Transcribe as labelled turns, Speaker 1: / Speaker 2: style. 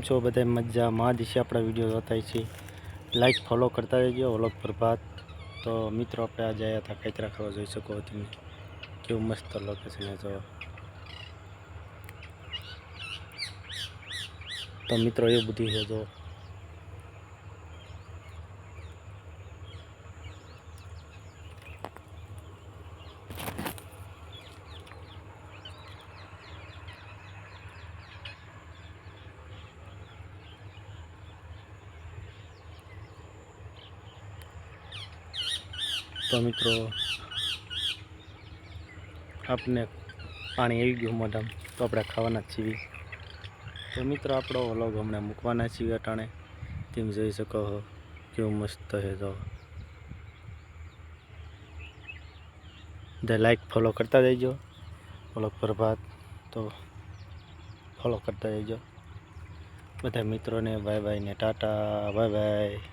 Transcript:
Speaker 1: છો બધા મજામાં દિશે આપણા વિડીયો જોતા છે, લાઈક ફોલો કરતા રહેજો. વ્લોગ પ્રભાત. તો મિત્રો આપણે આજે આવ્યા હતા ખેતરા ખાવા, જોઈ શકો તમે કેવું મસ્ત લોકેશન છે. તો મિત્રો એ બધી છે જો તો મિત્રો આપણે પાણી આવી ગયું મોઢામાં, તો આપણે ખાવાના જ છીએ. તો મિત્રો આપણો વ્લોગ હમણાં મૂકવાના છીએ અટાણે. તેમ જોઈ શકો છો કેવું મસ્ત છે. તો લાઈક ફોલો કરતા જઈજો વ્લોગ પ્રભાત. તો ફોલો કરતા જઈજો બધા મિત્રોને. બાય બાય ને ટાટા, બાય બાય.